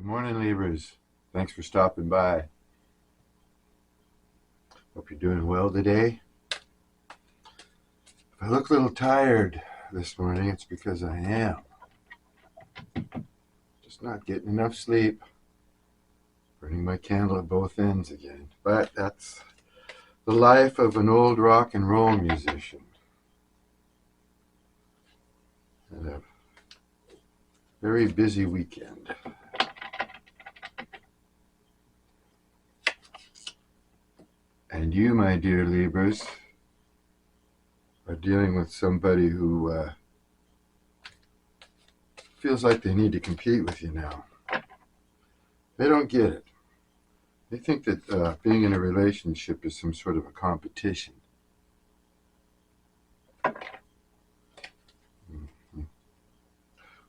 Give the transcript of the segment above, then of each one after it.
Good morning, Libras. Thanks for stopping by. Hope you're doing well today. If I look a little tired this morning, it's because I am. Just not getting enough sleep. Burning my candle at both ends again. But that's the life of an old rock and roll musician. And a very busy weekend. And you, my dear Libras, are dealing with somebody who feels like they need to compete with you now. They don't get it. They think that being in a relationship is some sort of a competition.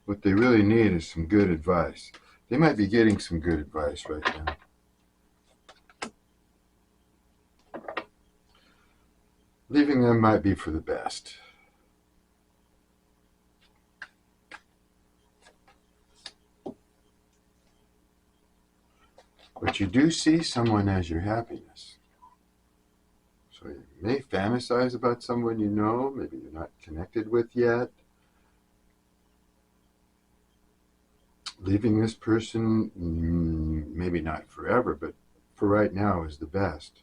What they really need is some good advice. They might be getting some good advice right now. Leaving them might be for the best. But you do see someone as your happiness. So you may fantasize about someone you know, maybe you're not connected with yet. Leaving this person, maybe not forever, but for right now is the best.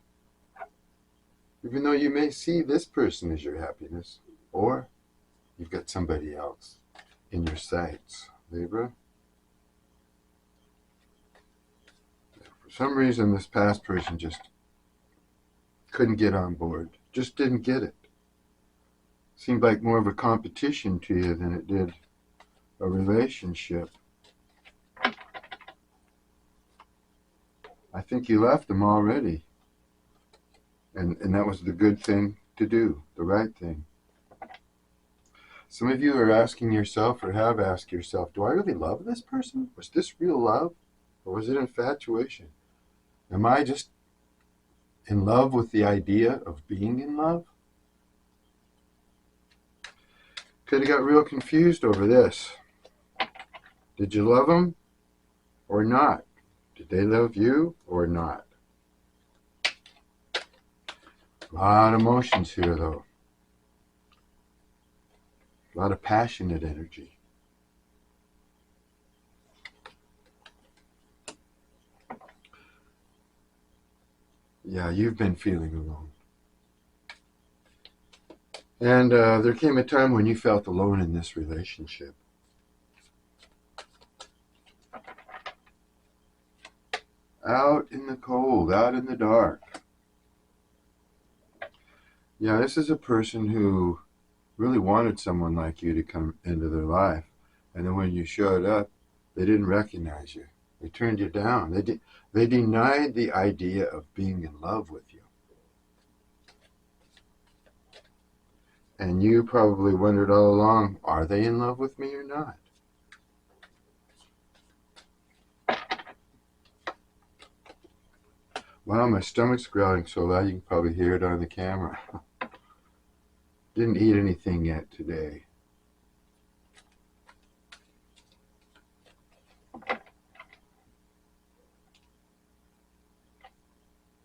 Even though you may see this person as your happiness, or you've got somebody else in your sights, Libra. For some reason, this past person just couldn't get on board, just didn't get it. Seemed like more of a competition to you than it did a relationship. I think you left them already. And that was the good thing to do, the right thing. Some of you are asking yourself, or have asked yourself, do I really love this person? Was this real love? Or was it infatuation? Am I just in love with the idea of being in love? Could have got real confused over this. Did you love them or not? Did they love you or not? A lot of emotions here, though. A lot of passionate energy. Yeah, you've been feeling alone. And there came a time when you felt alone in this relationship. Out in the cold, out in the dark. Yeah, this is a person who really wanted someone like you to come into their life. And then when you showed up, they didn't recognize you. They turned you down. They denied the idea of being in love with you. And you probably wondered all along, are they in love with me or not? Wow, my stomach's growling so loud you can probably hear it on the camera. Didn't eat anything yet today.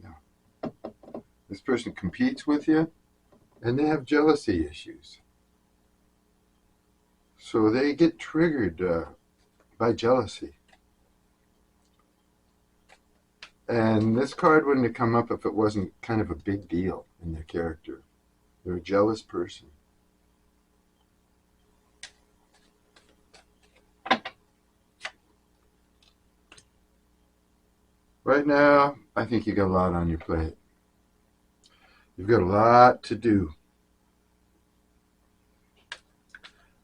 Yeah. This person competes with you, and they have jealousy issues. So they get triggered by jealousy. And this card wouldn't have come up if it wasn't kind of a big deal in their character. They're a jealous person. Right now, I think you got a lot on your plate. You've got a lot to do.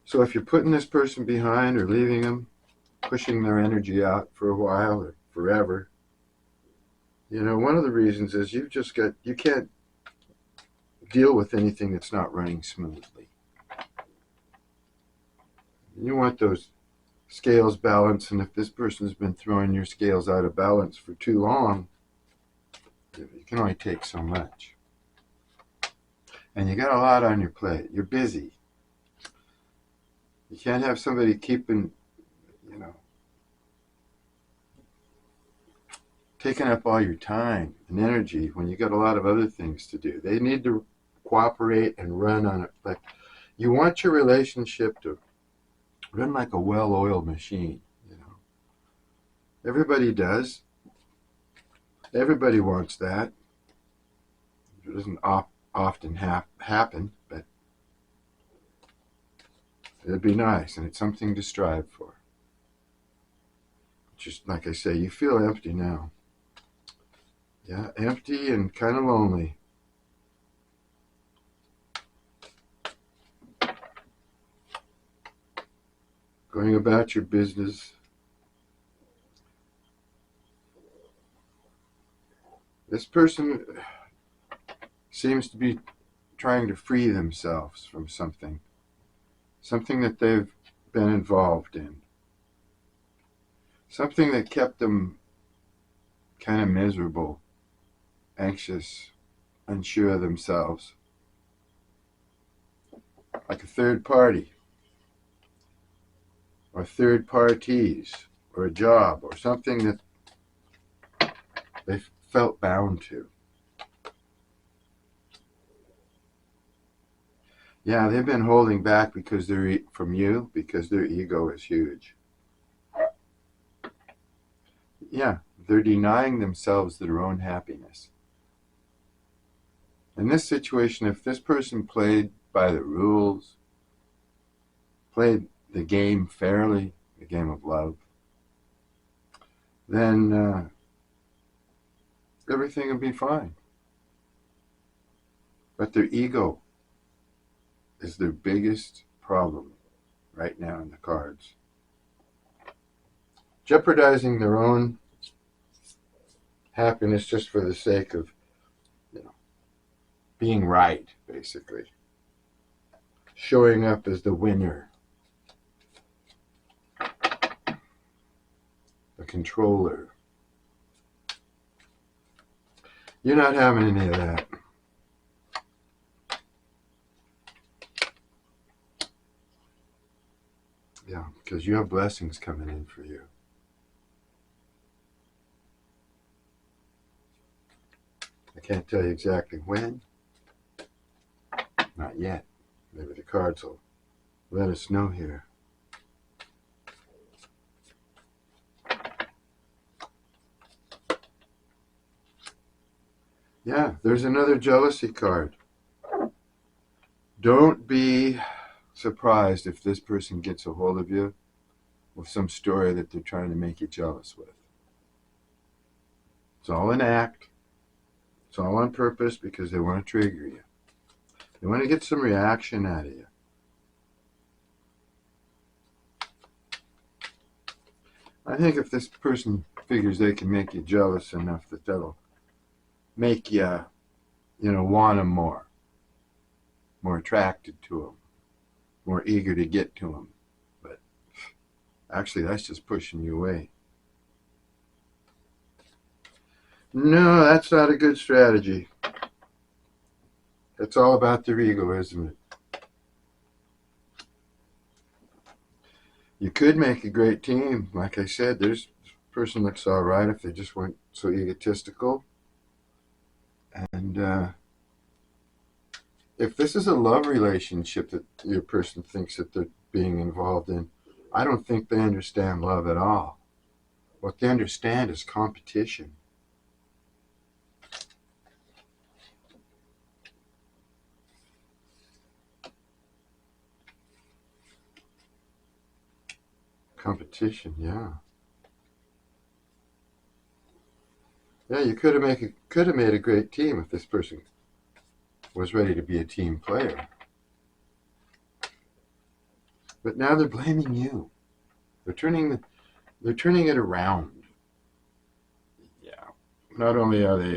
So if you're putting this person behind or leaving them, pushing their energy out for a while or forever, one of the reasons is you can't deal with anything that's not running smoothly. You want those scales balanced, and if this person's been throwing your scales out of balance for too long, you can only take so much. And you got a lot on your plate. You're busy. You can't have somebody keeping, taking up all your time and energy when you got a lot of other things to do. They need to cooperate and run on it. Like, you want your relationship to run like a well-oiled machine, you know. Everybody does. Everybody wants that. It doesn't often happen, but it'd be nice, and it's something to strive for. Just like I say, you feel empty now. Yeah, empty and kind of lonely. Going about your business. This person seems to be trying to free themselves from something that they've been involved in, something that kept them kind of miserable, anxious, unsure of themselves, like a third party, or third parties, or a job, or something that they felt bound to. Yeah, they've been holding back because from you because their ego is huge. Yeah, they're denying themselves their own happiness. In this situation, if this person played by the rules, played the game fairly, the game of love, then everything would be fine. But their ego is their biggest problem right now in the cards. Jeopardizing their own happiness just for the sake of, being right, basically. Showing up as the winner, the controller. You're not having any of that. Yeah, because you have blessings coming in for you. I can't tell you exactly when. Not yet. Maybe the cards will let us know here. Yeah, there's another jealousy card. Don't be surprised if this person gets a hold of you with some story that they're trying to make you jealous with. It's all an act. It's all on purpose because they want to trigger you. They want to get some reaction out of you. I think if this person figures they can make you jealous enough that that'll make you, want them more attracted to them, more eager to get to them. But actually, that's just pushing you away. No, that's not a good strategy. It's all about their ego, isn't it? You could make a great team. Like I said, this person looks all right if they just weren't so egotistical. And if this is a love relationship that your person thinks that they're being involved in, I don't think they understand love at all. What they understand is competition. Competition, yeah. Yeah, you could have made a great team if this person was ready to be a team player. But now they're blaming you. They're turning it around. Yeah. Not only are they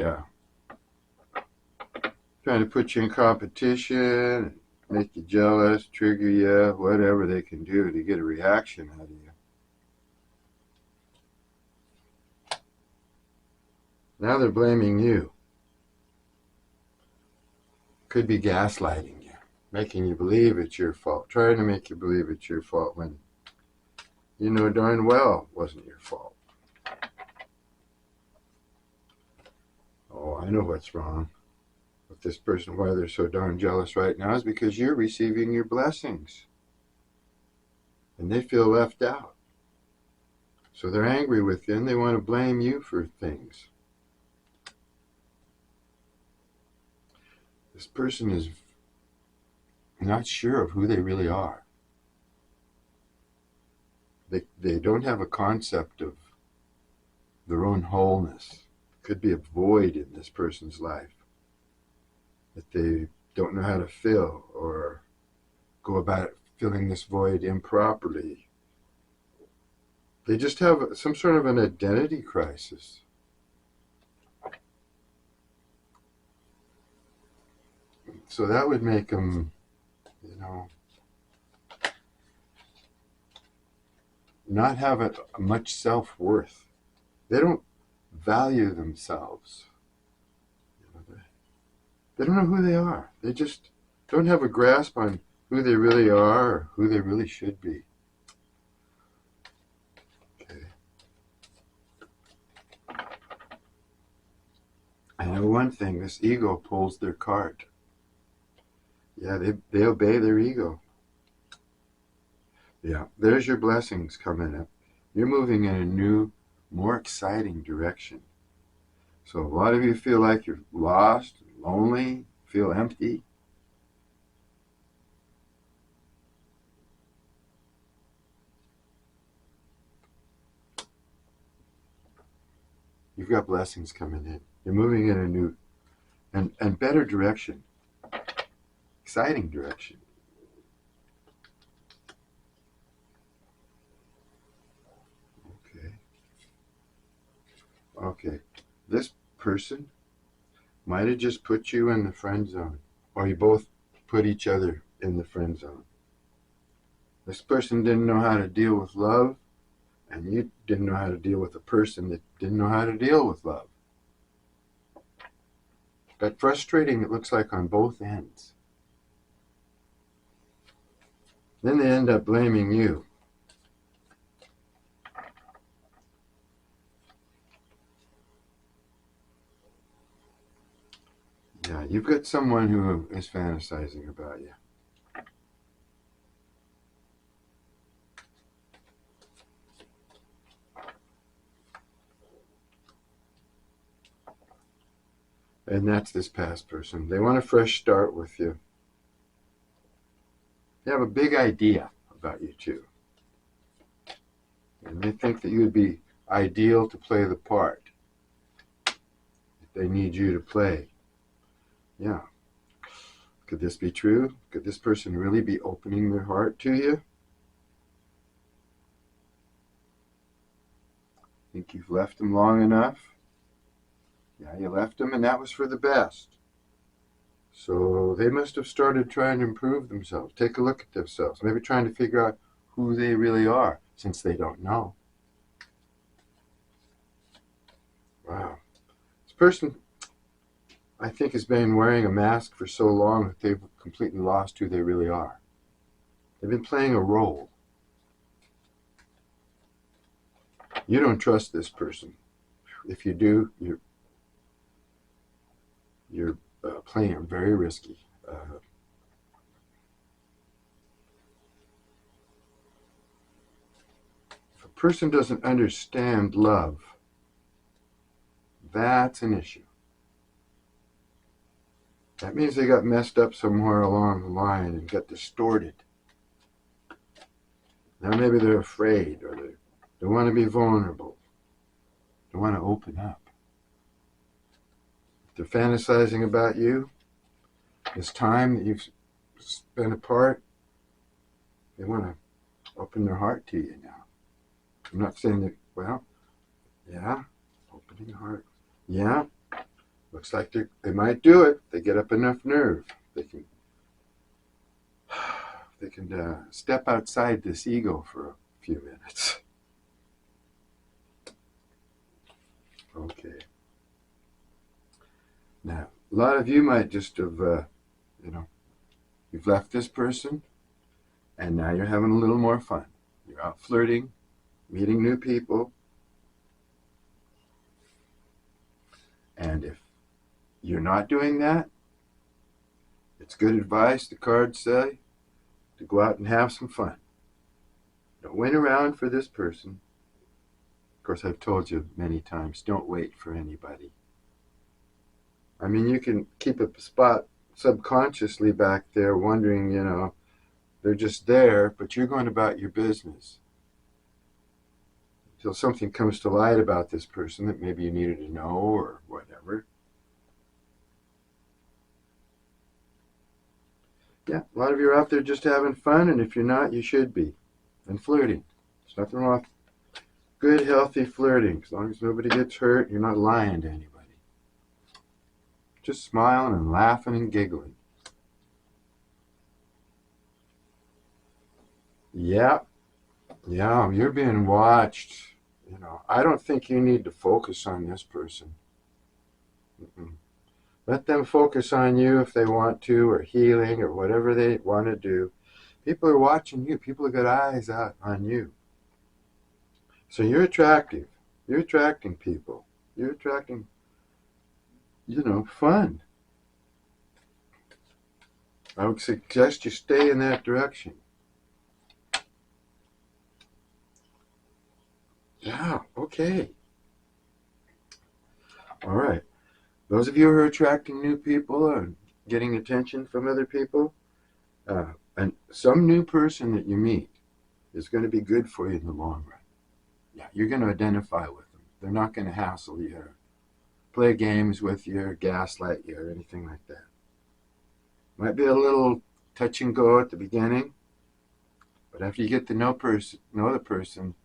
trying to put you in competition, make you jealous, trigger you, whatever they can do to get a reaction out of you. Now they're blaming you. Could be gaslighting you, making you believe it's your fault, trying to make you believe it's your fault when you know darn well it wasn't your fault. I know what's wrong with this person, why they're so darn jealous right now, is because you're receiving your blessings and they feel left out. So they're angry with you and they want to blame you for things. This person is not sure of who they really are. They don't have a concept of their own wholeness. Could be a void in this person's life that they don't know how to fill, or go about filling this void improperly. They just have some sort of an identity crisis. So that would make them, not have much self-worth. They don't value themselves. They don't know who they are. They just don't have a grasp on who they really are or who they really should be. Okay. I know one thing, this ego pulls their cart. Yeah, they obey their ego. Yeah, there's your blessings coming up. You're moving in a new, more exciting direction. So a lot of you feel like you're lost, lonely, feel empty. You've got blessings coming in. You're moving in a new and better direction. Exciting direction. Okay. This person might have just put you in the friend zone, or you both put each other in the friend zone. This person didn't know how to deal with love, and you didn't know how to deal with a person that didn't know how to deal with love. But frustrating, it looks like, on both ends. Then they end up blaming you. Yeah, you've got someone who is fantasizing about you. And that's this past person. They want a fresh start with you. They have a big idea about you too. And they think that you would be ideal to play the part that they need you to play. Yeah. Could this be true? Could this person really be opening their heart to you? Think you've left them long enough? Yeah, you left them, and that was for the best. So they must have started trying to improve themselves. Take a look at themselves. Maybe trying to figure out who they really are, since they don't know. Wow. This person, I think, has been wearing a mask for so long that they've completely lost who they really are. They've been playing a role. You don't trust this person. If you do, you're playing very risky. If a person doesn't understand love, that's an issue. That means they got messed up somewhere along the line and got distorted. Now maybe they're afraid, or they want to be vulnerable. They want to open up. If they're fantasizing about you, this time that you've spent apart, they want to open their heart to you now. I'm not saying that, well, yeah, opening heart. Yeah, looks like they might do it. They get up enough nerve. They can step outside this ego for a few minutes. Okay. Now, a lot of you might just have, you've left this person, and now you're having a little more fun. You're out flirting, meeting new people. And if you're not doing that, it's good advice, the cards say, to go out and have some fun. Don't wait around for this person. Of course, I've told you many times, don't wait for anybody. I mean, you can keep a spot subconsciously back there wondering, they're just there, but you're going about your business. Until something comes to light about this person that maybe you needed to know or whatever. Yeah, a lot of you are out there just having fun, and if you're not, you should be. And flirting. There's nothing wrong with good, healthy flirting. As long as nobody gets hurt, you're not lying to anybody. Just smiling and laughing and giggling. Yeah, you're being watched. I don't think you need to focus on this person. Mm-mm. Let them focus on you if they want to, or healing, or whatever they want to do. People are watching you. People have got eyes out on you. So you're attractive. You're attracting people. You're attracting, fun. I would suggest you stay in that direction. Yeah, okay. All right. Those of you who are attracting new people and getting attention from other people, and some new person that you meet is going to be good for you in the long run. Yeah, you're going to identify with them. They're not going to hassle you or play games with you or gaslight you or anything like that. Might be a little touch and go at the beginning, but after you get to know the person,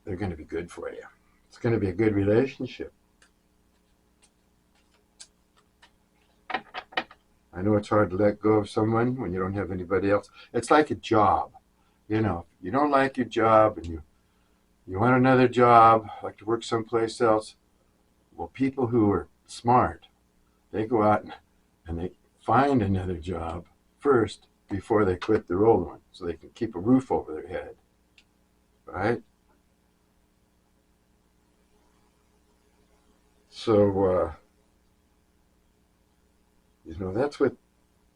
they're going to be good for you. It's going to be a good relationship. I know it's hard to let go of someone when you don't have anybody else. It's like a job. You don't like your job and you want another job, like to work someplace else. Well, people who are smart, they go out and they find another job first before they quit their old one, so they can keep a roof over their head, right? So,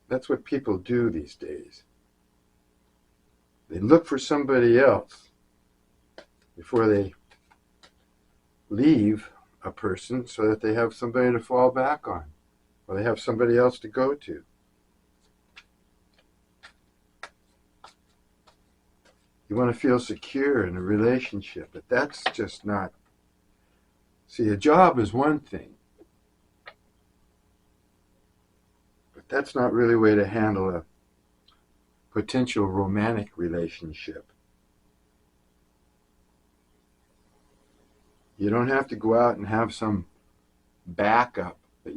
that's what people do these days. They look for somebody else before they leave a person so that they have somebody to fall back on, or they have somebody else to go to. You want to feel secure in a relationship, but that's just not. See, a job is one thing, but that's not really a way to handle a potential romantic relationship. You don't have to go out and have some backup that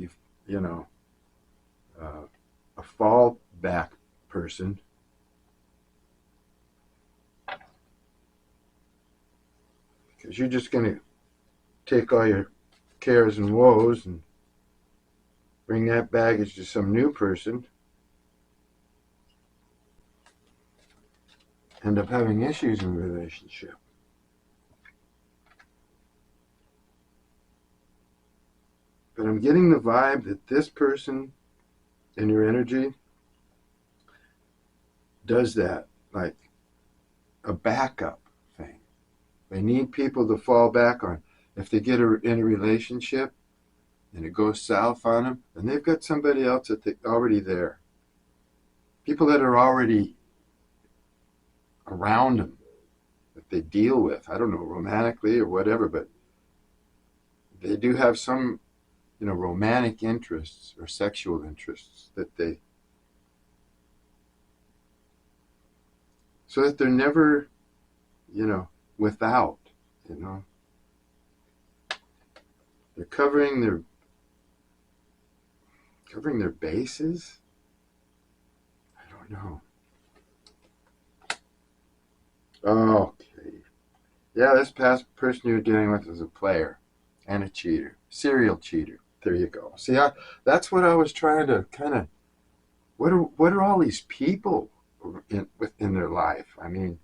a fallback person. Because you're just going to take all your cares and woes and bring that baggage to some new person. End up having issues in the relationship. But I'm getting the vibe that this person in your energy does that, like a backup thing. They need people to fall back on. If they get in a relationship and it goes south on them, then they've got somebody else that's already there. People that are already around them that they deal with. I don't know, romantically or whatever, but they do have some, romantic interests or sexual interests so that they're never, without, They're covering their bases? I don't know. Okay. Yeah, this past person you're dealing with is a player and a cheater. Serial cheater. There you go. See, that's what I was trying to kind of. What are all these people within their life? I mean,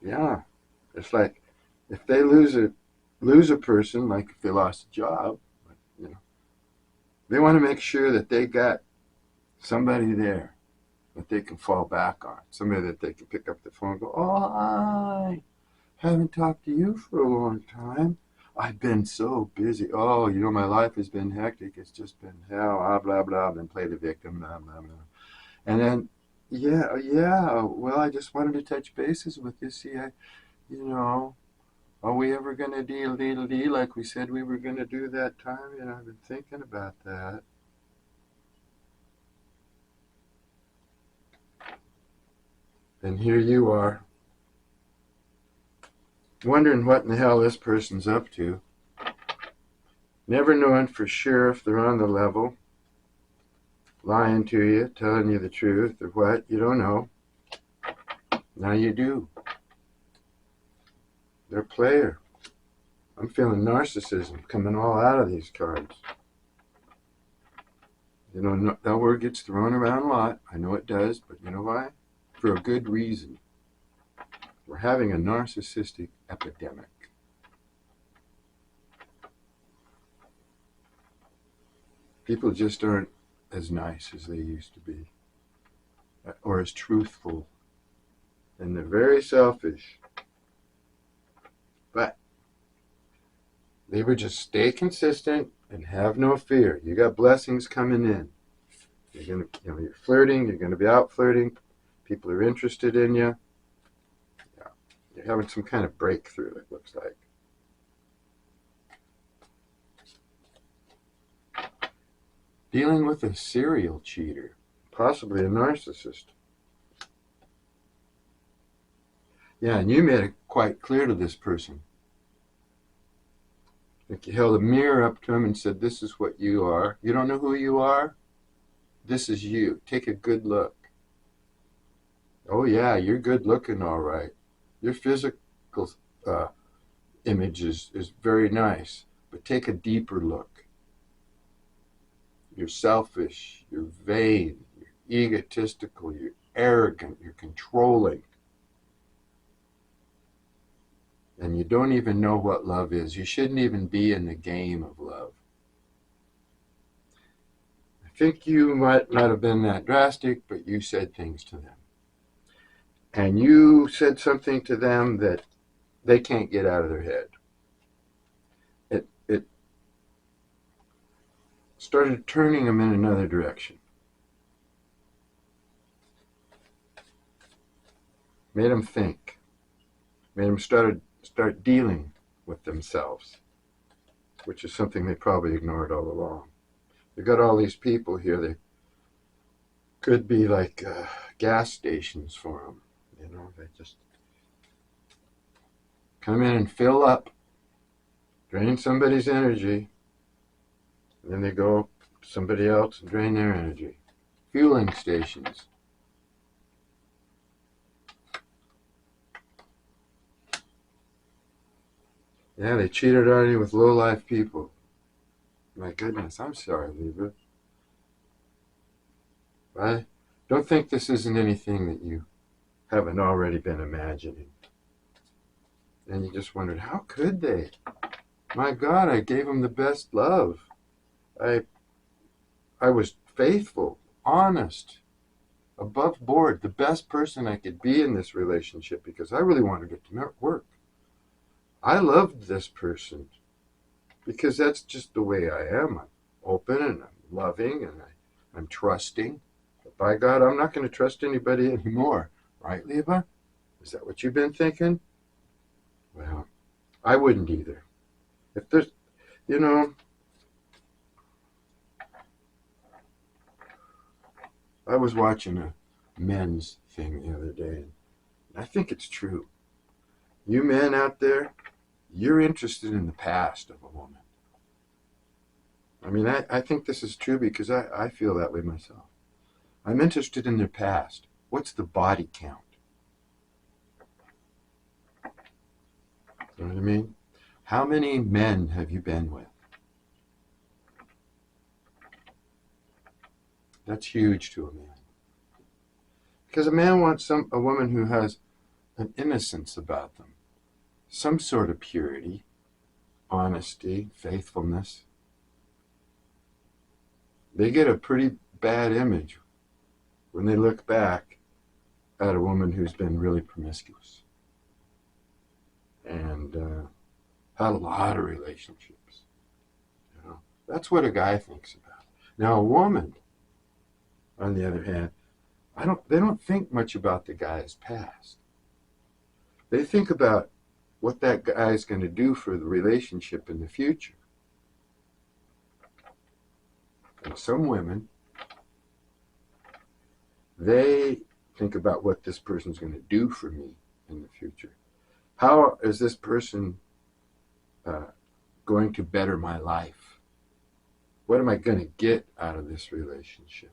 yeah, it's like, if they lose a person, like if they lost a job, you know, they want to make sure that they got somebody there that they can fall back on, somebody that they can pick up the phone and go, oh, I haven't talked to you for a long time. I've been so busy. Oh, my life has been hectic. It's just been hell, blah, blah, blah, and play the victim, blah, blah, blah. And then, yeah, well, I just wanted to touch bases with you. See, are we ever going to deal like we said we were going to do that time? I've been thinking about that. And here you are, wondering what in the hell this person's up to. Never knowing for sure if they're on the level, lying to you, telling you the truth, or what. You don't know. Now you do. They're a player. I'm feeling narcissism coming all out of these cards. That word gets thrown around a lot. I know it does, but you know why? For a good reason. We're having a narcissistic epidemic. People just aren't as nice as they used to be, or as truthful, and they're very selfish. But they would just stay consistent and have no fear. You got blessings coming in. You're flirting. You're going to be out flirting. People are interested in you. Yeah, you're having some kind of breakthrough. It looks like. Dealing with a serial cheater, possibly a narcissist. Yeah, and you made it quite clear to this person. Like you held a mirror up to him and said, this is what you are. You don't know who you are? This is you. Take a good look. Oh yeah, you're good looking, all right. Your physical image is very nice, but take a deeper look. You're selfish, you're vain, you're egotistical, you're arrogant, you're controlling. And you don't even know what love is. You shouldn't even be in the game of love. I think you might not have been that drastic, but you said things to them. And you said something to them that they can't get out of their head. It started turning them in another direction. Made them think. Made them start dealing with themselves, which is something they probably ignored all along. They've got all these people here. They could be like gas stations for them. They just come in and fill up, drain somebody's energy, and then they go to somebody else and drain their energy. Fueling stations. Yeah, they cheated on you with low-life people. My goodness, I'm sorry, Libra. I don't think this isn't anything that you haven't already been imagining. And you just wondered, how could they? My God, I gave them the best love. I was faithful, honest, above board, the best person I could be in this relationship because I really wanted it to work. I loved this person because that's just the way I am. I'm open and I'm loving and I'm trusting. But by God, I'm not going to trust anybody anymore. Right, Libra? Is that what you've been thinking? Well, I wouldn't either. If there's, I was watching a men's thing the other day, and I think it's true. You men out there, you're interested in the past of a woman. I mean, I think this is true because I feel that way myself. I'm interested in their past. What's the body count? You know what I mean? How many men have you been with? That's huge to a man. Because a man wants a woman who has an innocence about them. some sort of purity, honesty, faithfulness, they get a pretty bad image when they look back at a woman who's been really promiscuous and had a lot of relationships. You know, that's what a guy thinks about. Now, a woman, on the other hand, they don't think much about the guy's past. They think about what that guy's going to do for the relationship in the future. And some women, they think about what this person's going to do for me in the future. How is this person going to better my life? What am I going to get out of this relationship?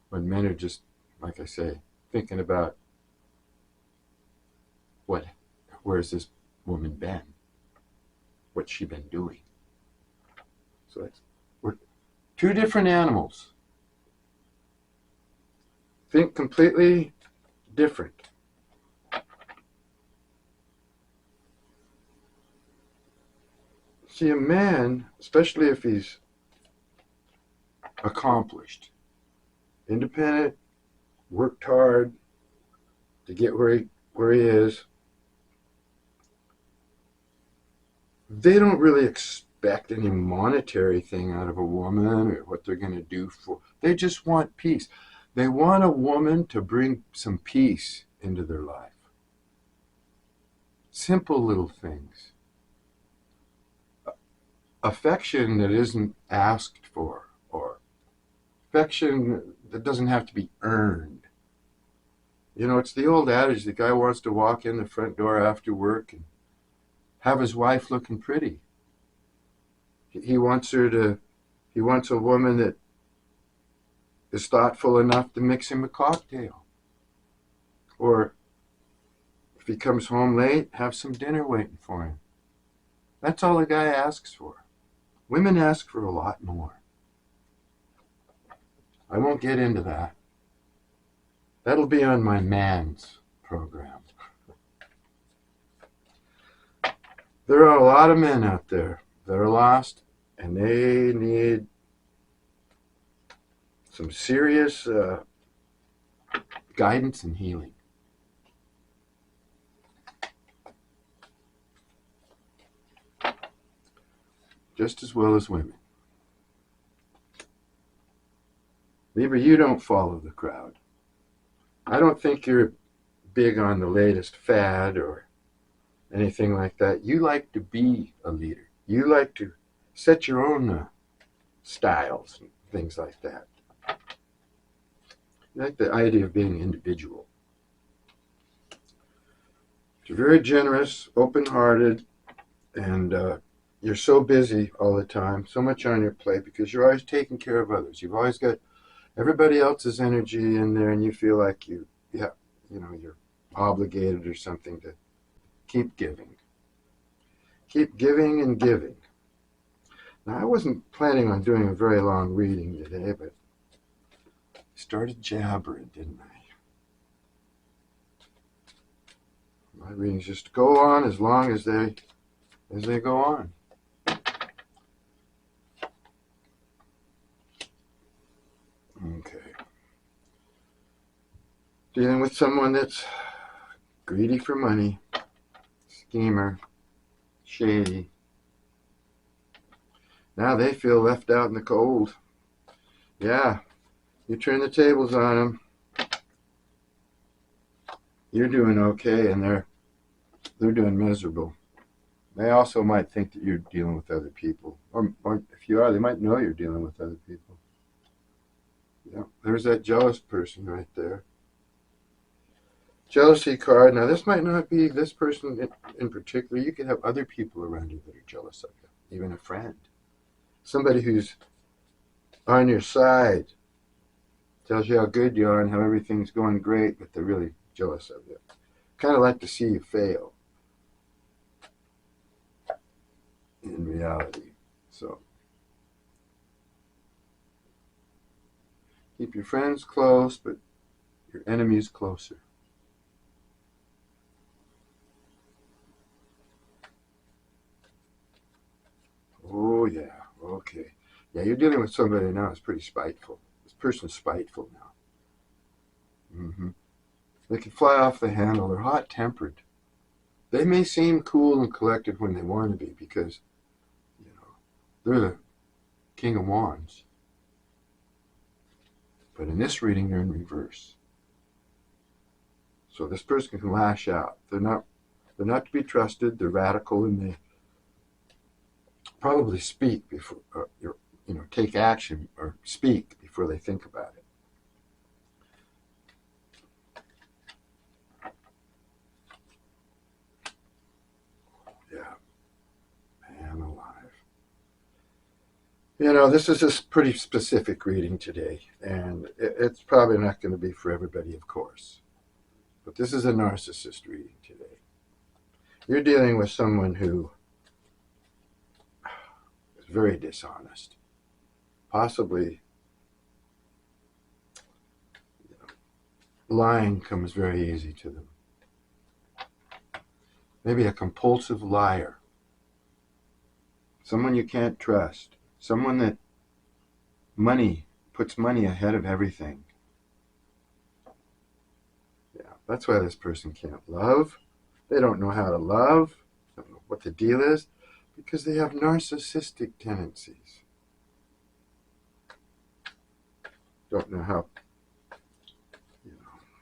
When men are just, like I say, thinking about where's this woman been? What's she been doing? So we're two different animals. Think completely different. See, a man, especially if he's accomplished, independent, worked hard to get where he is, they don't really expect any monetary thing out of a woman or what they're going to do for. They just want peace. They want a woman to bring some peace into their life. Simple little things. Affection that isn't asked for, or affection that doesn't have to be earned. You know, it's the old adage, the guy wants to walk in the front door after work and have his wife looking pretty. He wants a woman that is thoughtful enough to mix him a cocktail. Or if he comes home late, have some dinner waiting for him. That's all a guy asks for. Women ask for a lot more. I won't get into that. That'll be on my man's program. There are a lot of men out there that are lost, and they need some serious guidance and healing. Just as well as women. Libra, you don't follow the crowd. I don't think you're big on the latest fad or anything like that. You like to be a leader. You like to set your own styles and things like that. You like the idea of being individual. You're very generous, open-hearted, and you're so busy all the time, so much on your plate because you're always taking care of others. You've always got everybody else's energy in there, and you feel like you're obligated or something to keep giving. Keep giving and giving. Now, I wasn't planning on doing a very long reading today, but I started jabbering, didn't I? My readings just go on as long as they go on. Okay. Dealing with someone that's greedy for money, schemer, shady. Now they feel left out in the cold. Yeah, you turn the tables on them. You're doing okay, and they're doing miserable. They also might think that you're dealing with other people, or if you are, they might know you're dealing with other people. Yeah, there's that jealous person right there. Jealousy card. Now, this might not be this person in particular. You could have other people around you that are jealous of you, even a friend. Somebody who's on your side, tells you how good you are and how everything's going great, but they're really jealous of you. Kind of like to see you fail in reality. So keep your friends close, but your enemies closer. Yeah, you're dealing with somebody now who's pretty spiteful. This person's spiteful now. They can fly off the handle. They're hot-tempered. They may seem cool and collected when they want to be because, you know, they're the King of Wands. But in this reading, they're in reverse. So this person can lash out. They're not to be trusted. They're radical, and they probably speak before, take action or speak before they think about it. Yeah, man alive. This is a pretty specific reading today, and it's probably not going to be for everybody, of course. But this is a narcissist reading today. You're dealing with someone who is very dishonest. Possibly, lying comes very easy to them. Maybe a compulsive liar. Someone you can't trust. Someone that puts money ahead of everything. Yeah, that's why this person can't love. They don't know how to love. Don't know what the deal is, because they have narcissistic tendencies. Don't know how,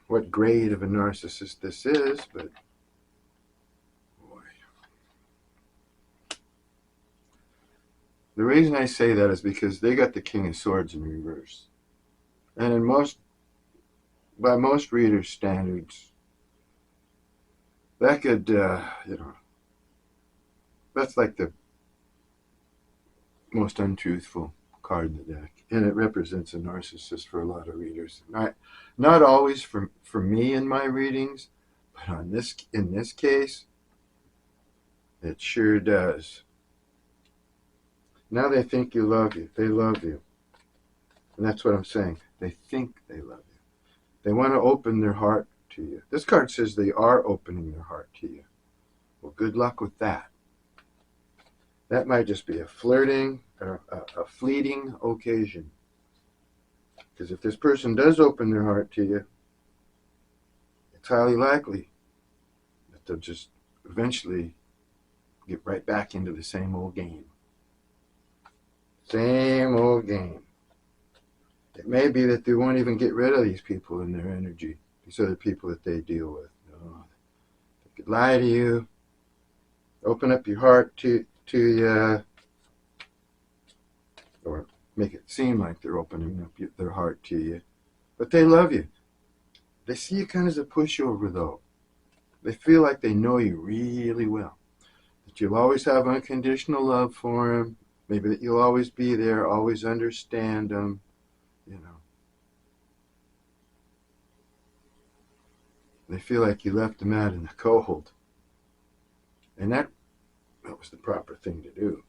what grade of a narcissist this is, but boy. The reason I say that is because they got the King of Swords in reverse. And by most readers' standards, that could, that's like the most untruthful card in the deck. And it represents a narcissist for a lot of readers. Not always for me in my readings, but in this case, it sure does. Now they think you love you. They love you. And that's what I'm saying. They think they love you. They want to open their heart to you. This card says they are opening their heart to you. Well, good luck with that. That might just be a flirting or a fleeting occasion. Because if this person does open their heart to you, it's highly likely that they'll just eventually get right back into the same old game. Same old game. It may be that they won't even get rid of these people in their energy, these other people that they deal with. They could lie to you, open up your heart to you, or make it seem like they're opening up their heart to you. But they love you. They see you kind of as a pushover, though. They feel like they know you really well. That you'll always have unconditional love for them. Maybe that you'll always be there, always understand them. They feel like you left them out in the cold. And that was the proper thing to do.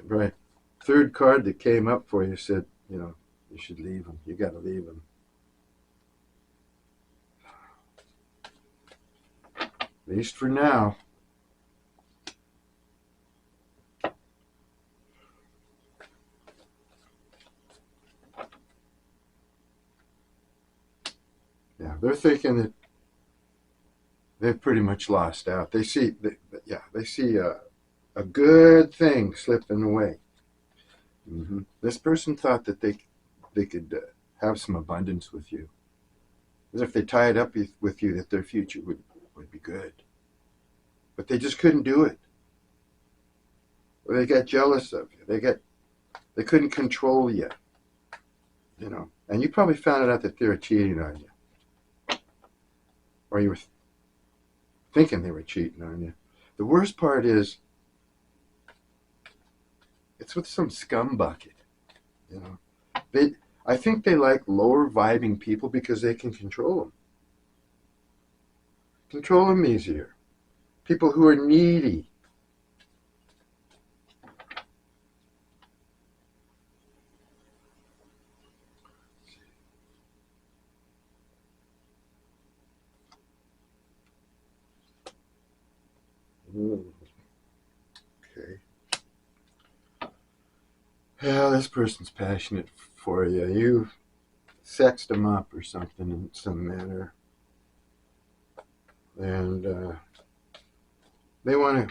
Right. Third card that came up for you said, you should leave them. You got to leave them. At least for now. Yeah, they're thinking that they've pretty much lost out. They see a good thing slipping away. This person thought that they could have some abundance with you. As if they tied up with you, that their future would be good. But they just couldn't do it. Or they got jealous of you. They couldn't control you. And you probably found out that they were cheating on you. Or you were thinking they were cheating on you. The worst part is, it's with some scum bucket. I think they like lower vibing people because they can control them. Control them easier. People who are needy. Okay. Yeah, this person's passionate for you. You sexed them up or something in some manner, and they want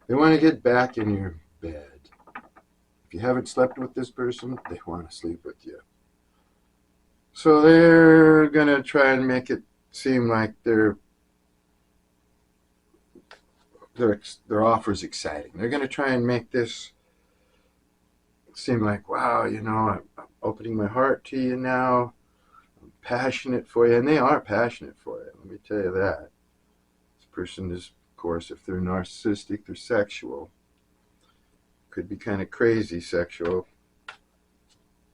to get back in your bed. If you haven't slept with this person, they want to sleep with you. So they're gonna try and make it seem like their offer's exciting. They're gonna try and make this seem like, wow, I'm opening my heart to you now. I'm passionate for you, and they are passionate for you. Let me tell you that. This person is, of course, if they're narcissistic, they're sexual. Could be kind of crazy sexual,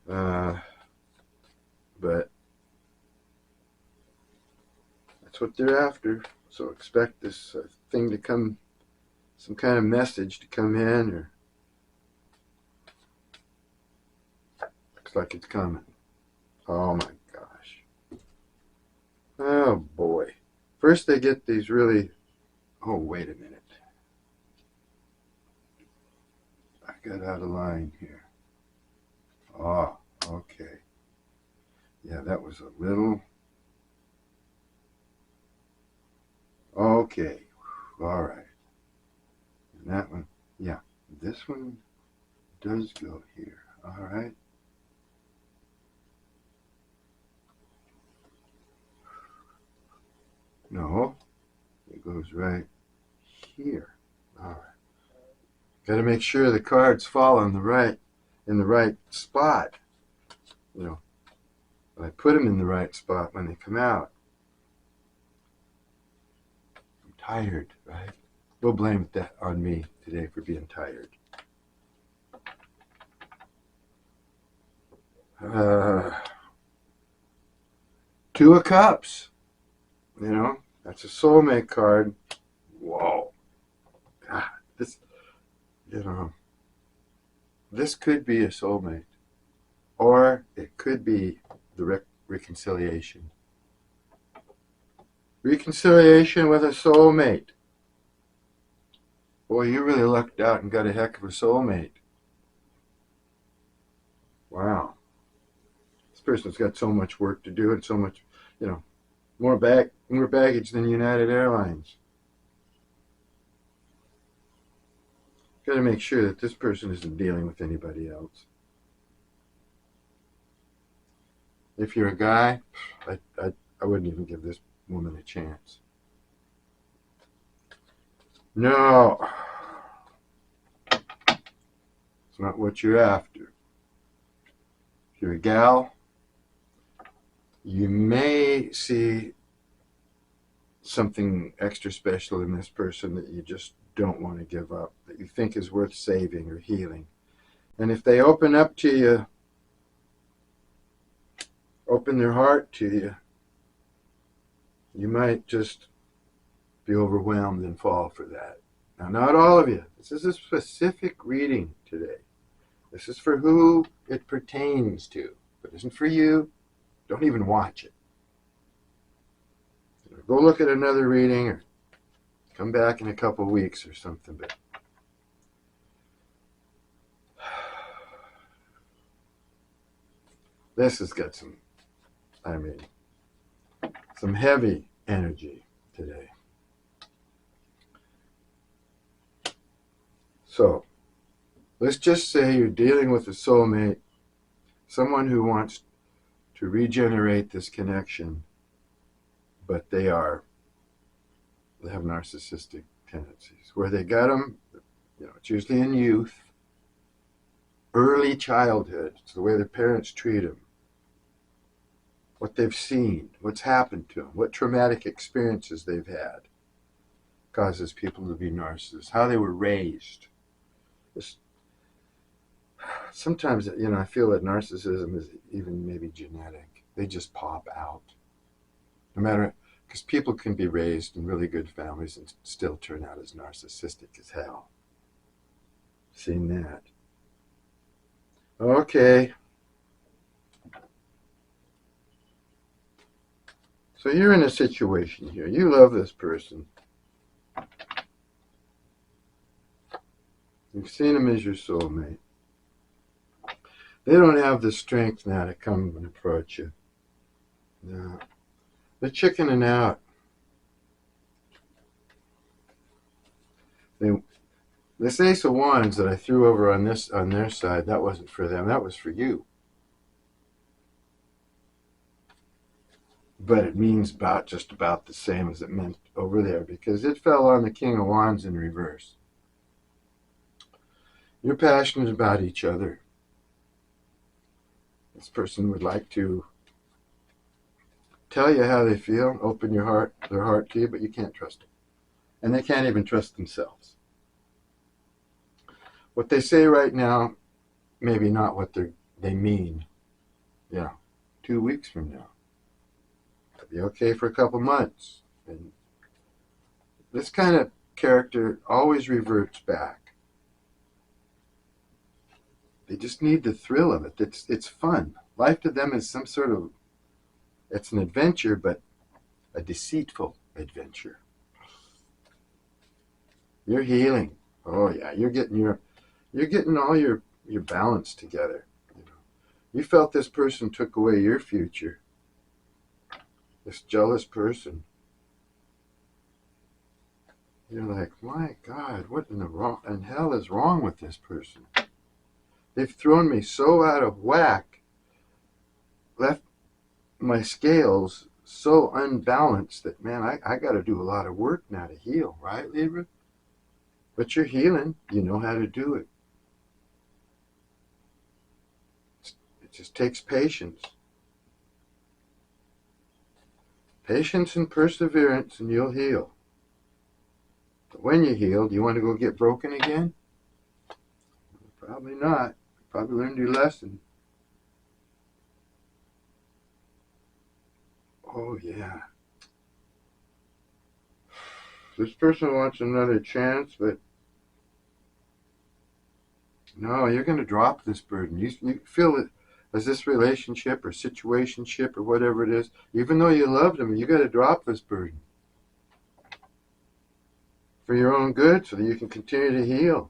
but that's what they're after. So expect this thing to come, some kind of message to come in, or looks like it's coming. Oh my gosh. Oh boy. First they get these really, oh wait a minute. I got out of line here. Oh, okay. Yeah, that was a little, okay. All right. And that one, yeah, this one does go here. All right. No, it goes right here. All right. Got to make sure the cards fall in the right spot. I put them in the right spot when they come out. I'm tired, right? We'll blame that on me today for being tired. Two of Cups. That's a soulmate card. Whoa. God, this could be a soulmate. Or it could be the reconciliation. Reconciliation with a soulmate. Boy, you really lucked out and got a heck of a soulmate. Wow. This person's got so much work to do and so much, more baggage than United Airlines. Got to make sure that this person isn't dealing with anybody else. If you're a guy, I wouldn't even give this woman a chance. No. It's not what you're after. If you're a gal, you may see something extra special in this person that you just don't want to give up, that you think is worth saving or healing. And if they open up to you, open their heart to you, you might just be overwhelmed and fall for that. Now, not all of you. This is a specific reading today. This is for who it pertains to. If it isn't for you, don't even watch it. Go look at another reading or come back in a couple of weeks or something. But this has got some heavy energy today. So, let's just say you're dealing with a soulmate, someone who wants to regenerate this connection, but they have narcissistic tendencies. Where they got them, it's usually in youth, early childhood. It's the way their parents treat them, what they've seen, what's happened to them, what traumatic experiences they've had causes people to be narcissists, how they were raised. Sometimes, I feel that narcissism is even maybe genetic. They just pop out. No matter, because people can be raised in really good families and still turn out as narcissistic as hell. Seen that. Okay. So you're in a situation here. You love this person. You've seen him as your soulmate. They don't have the strength now to come and approach you. No. They're chickening out. This Ace of Wands that I threw over on their side, that wasn't for them. That was for you. But it means just about the same as it meant over there, because it fell on the King of Wands in reverse. You're passionate about each other. This person would like to tell you how they feel, open their heart to you, but you can't trust them. And they can't even trust themselves. What they say right now, maybe not what they mean. 2 weeks from now. It'll be okay for a couple months. And this kind of character always reverts back. They just need the thrill of it. It's fun. Life to them is it's an adventure, but a deceitful adventure. You're healing. Oh yeah, you're getting all your balance together. You felt this person took away your future. This jealous person. You're like, my God, what in hell is wrong with this person? They've thrown me so out of whack, left my scales so unbalanced that, man, I got to do a lot of work now to heal, right, Libra? But you're healing. You know how to do it. It just takes patience. Patience and perseverance, and you'll heal. But when you heal, do you want to go get broken again? Probably not. Probably learned your lesson. Oh, yeah. This person wants another chance, but no, you're going to drop this burden. You feel it as this relationship or situationship or whatever it is. Even though you loved them, you got to drop this burden for your own good so that you can continue to heal.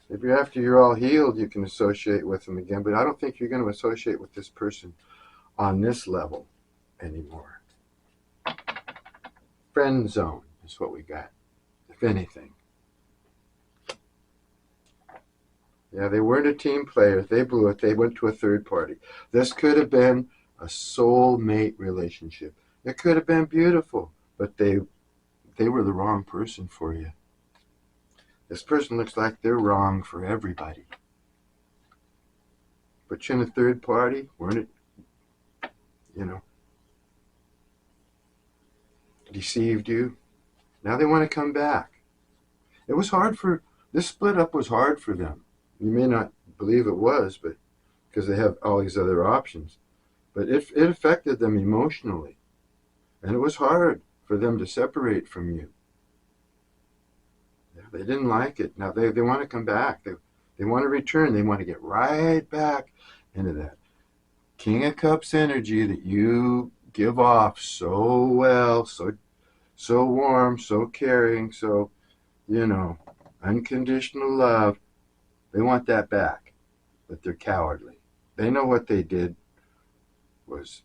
Maybe after you're all healed, you can associate with them again, but I don't think you're going to associate with this person on this level anymore. Friend zone is what we got, if anything. Yeah, they weren't a team player. They blew it. They went to a third party. This could have been a soulmate relationship. It could have been beautiful, but they were the wrong person for you. This person looks like they're wrong for everybody. But you're in a third party, weren't it, deceived you. Now they want to come back. This split up was hard for them. You may not believe it was, but because they have all these other options. But it affected them emotionally. And it was hard for them to separate from you. They didn't like it. Now they want to come back. They want to return. They want to get right back into that King of Cups energy that you give off so well, so warm, so caring, so, unconditional love. They want that back, but they're cowardly. They know what they did was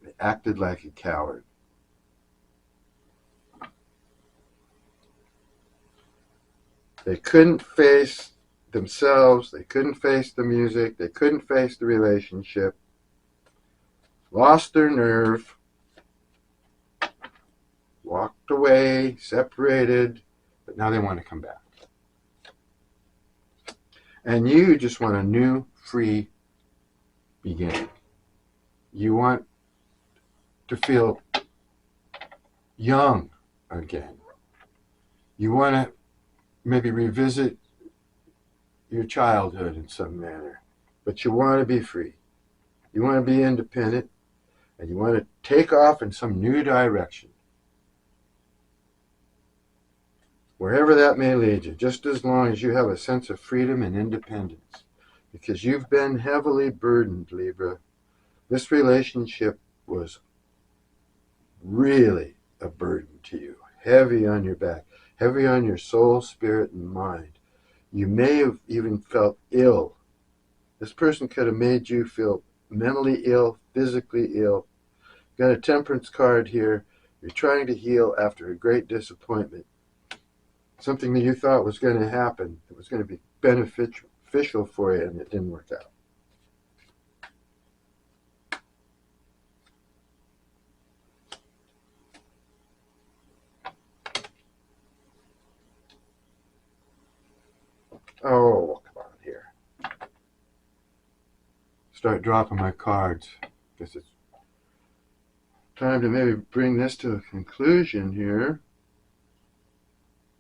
they acted like a coward. They couldn't face themselves. They couldn't face the music. They couldn't face the relationship. Lost their nerve. Walked away, separated, but now they want to come back. And you just want a new, free beginning. You want to feel young again. You want to maybe revisit your childhood in some manner, but you want to be free. You want to be independent, and you want to take off in some new direction. Wherever that may lead you, just as long as you have a sense of freedom and independence. Because you've been heavily burdened, Libra. This relationship was really a burden to you. Heavy on your back. Heavy on your soul, spirit, and mind. You may have even felt ill This person could have made you feel mentally ill, physically ill. Got a temperance card here. You're trying to heal after a great disappointment. Something that you thought was going to happen. It was going to be beneficial for you, and it didn't work out. Oh, come on here. Start dropping my cards. Guess it's time to maybe bring this to a conclusion here.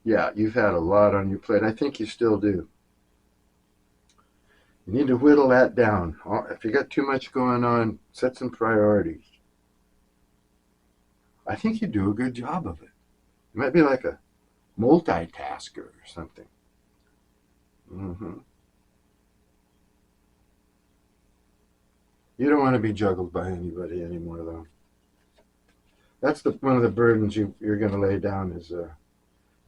Yeah, you've had a lot on your plate. I think you still do. You need to whittle that down. If you got too much going on, set some priorities. I think you do a good job of it. You might be like a multitasker or something. You don't want to be juggled by anybody anymore, though. That's one of the burdens you're going to lay down is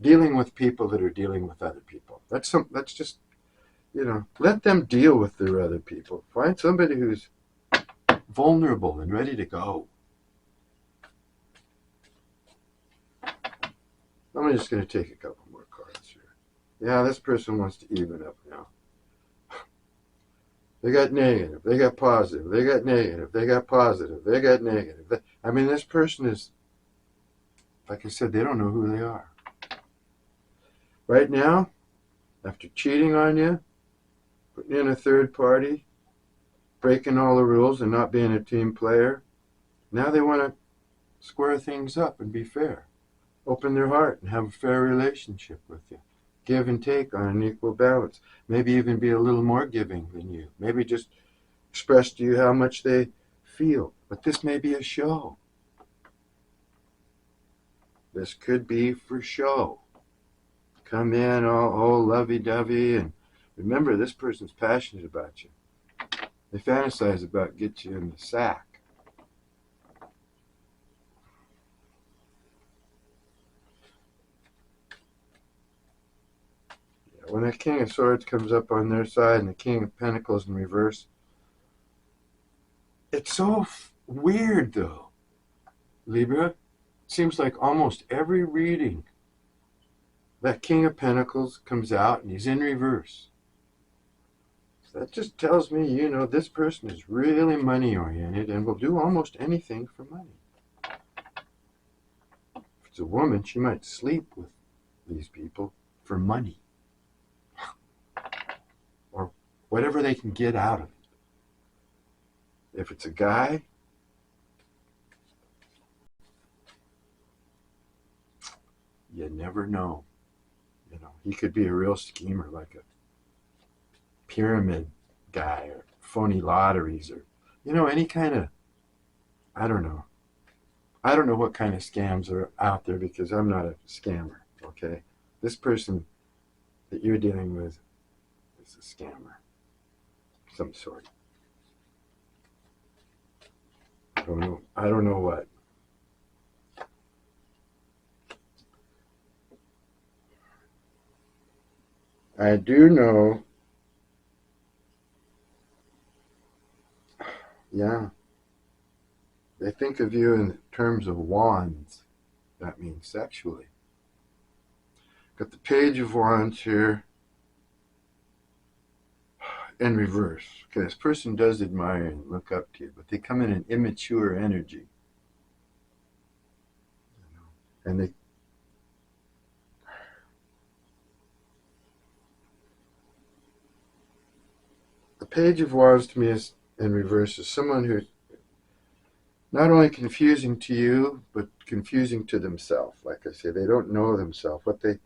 dealing with people that are dealing with other people. That's just, let them deal with their other people. Find somebody who's vulnerable and ready to go. I'm just going to take a couple more cards here. Yeah, this person wants to even up now. They got negative, they got positive, they got negative, they got positive, they got negative. I mean, this person is, like I said, they don't know who they are. Right now, after cheating on you, putting in a third party, breaking all the rules and not being a team player, now they want to square things up and be fair. Open their heart and have a fair relationship with you. Give and take on an equal balance. Maybe even be a little more giving than you. Maybe just express to you how much they feel. But this may be a show. This could be for show. Come in all lovey-dovey, and remember, this person's passionate about you. They fantasize about getting you in the sack. When that King of Swords comes up on their side and the King of Pentacles in reverse, it's so weird, though, Libra. It seems like almost every reading, that King of Pentacles comes out and he's in reverse. So that just tells me, this person is really money-oriented and will do almost anything for money. If it's a woman, she might sleep with these people for money. Or whatever they can get out of it. If it's a guy, you never know. He could be a real schemer, like a pyramid guy or phony lotteries or, any kind of, I don't know. I don't know what kind of scams are out there because I'm not a scammer, okay? This person that you're dealing with is a scammer of some sort. I don't know what. I do know, yeah, they think of you in terms of wands. That means sexually. Got the Page of Wands here in reverse. Okay, this person does admire and look up to you, but they come in an immature energy. And the Page of Wands to me is in reverse is someone who's not only confusing to you, but confusing to themselves. Like I say, they don't know themselves. They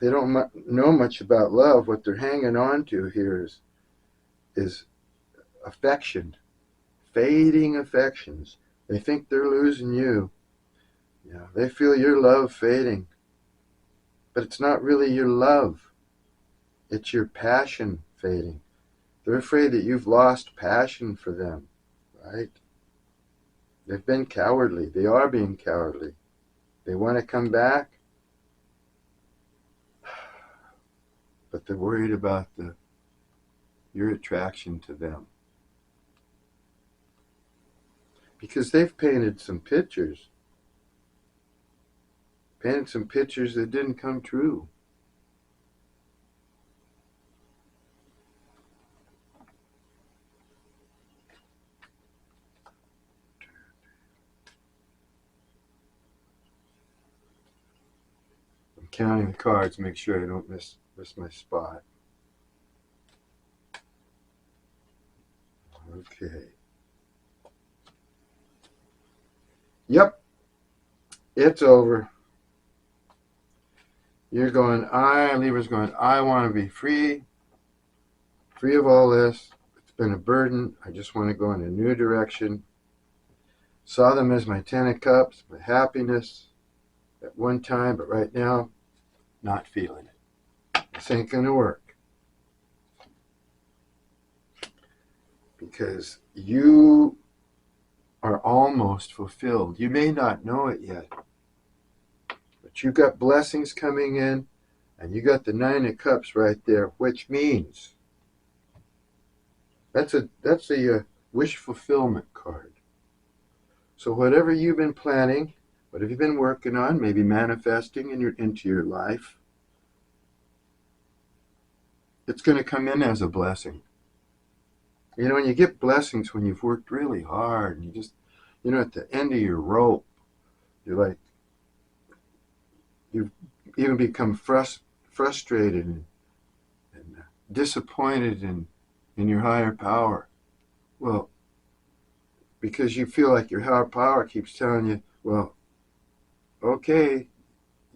don't know much about love. What they're hanging on to here is affection, fading affections. They think they're losing you. Yeah, they feel your love fading, but it's not really your love. It's your passion fading. They're afraid that you've lost passion for them, right? They've been cowardly. They are being cowardly. They want to come back, but they're worried about the your attraction to them. Because they've painted some pictures that didn't come true. I'm counting the cards, make sure I don't miss my spot. Okay. Yep, it's over. You're going, Libra's going, I want to be free of all this. It's been a burden. I just want to go in a new direction. Saw them as my 10 of Cups, my happiness at one time, but right now, not feeling it. This ain't going to work. Because you are almost fulfilled. You may not know it yet, but you got blessings coming in, and you got the 9 of Cups right there, which means that's a wish fulfillment card. So whatever you've been planning, whatever you've been working on, maybe manifesting into your life, it's going to come in as a blessing. You know, when you get blessings when you've worked really hard, and you just, at the end of your rope, you're like, you've even become frustrated and disappointed in your higher power. Well, because you feel like your higher power keeps telling you, well, okay,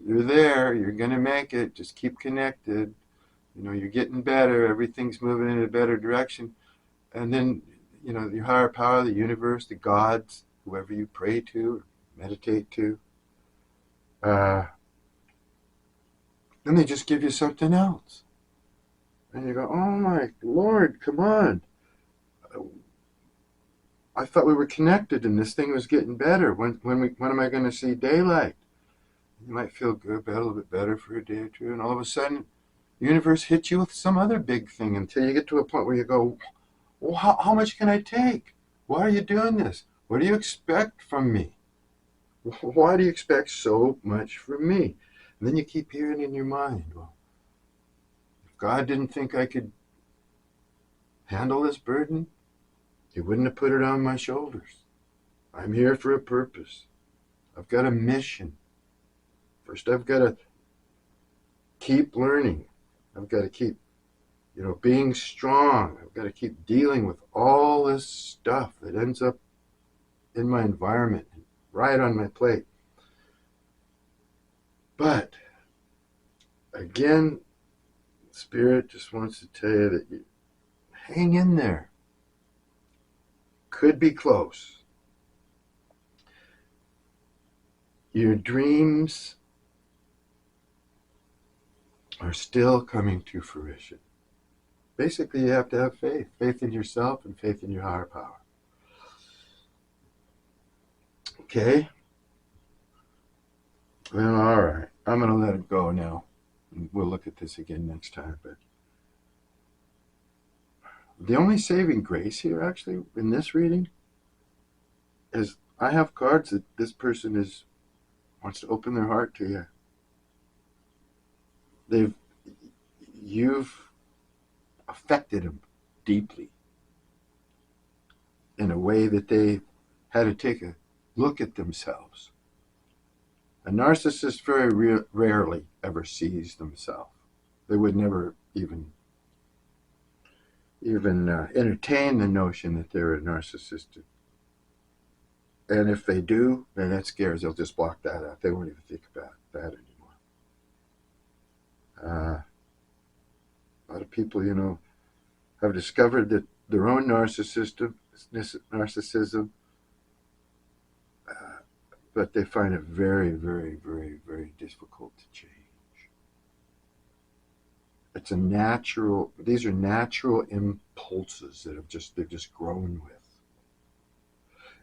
you're there, you're going to make it, just keep connected, you're getting better, everything's moving in a better direction. And then, your higher power, the universe, the gods, whoever you pray to, meditate to, then they just give you something else. And you go, oh my Lord, come on. I thought we were connected and this thing was getting better. When am I going to see daylight? You might feel good, a little bit better for a day or two, and all of a sudden, the universe hits you with some other big thing until you get to a point where you go, well, how much can I take? Why are you doing this? What do you expect from me? Why do you expect so much from me? And then you keep hearing in your mind, well, if God didn't think I could handle this burden, He wouldn't have put it on my shoulders. I'm here for a purpose. I've got a mission. First, I've got to keep learning. I've got to keep, being strong. I've got to keep dealing with all this stuff that ends up in my environment, right on my plate. But, again, Spirit just wants to tell you that you hang in there. Could be close. Your dreams are still coming to fruition. Basically, you have to have faith in yourself and faith in your higher power. Okay? Well, all right. I'm going to let it go now. We'll look at this again next time. But the only saving grace here, actually, in this reading, is I have cards that this person wants to open their heart to you. You've affected them deeply in a way that they had to take a look at themselves. A narcissist very rarely ever sees themselves. They would never even entertain the notion that they're a narcissist. And if they do, then that scares. They'll just block that out. They won't even think about that anymore. A lot of people, have discovered that their own narcissism, but they find it very, very, very, very difficult to change. These are natural impulses that they've just grown with.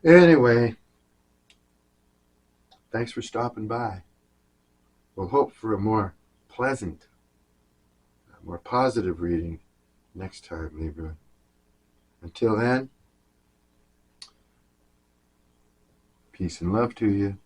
Anyway, thanks for stopping by. We'll hope for a more pleasant, more positive reading next time, Libra. Until then, peace and love to you.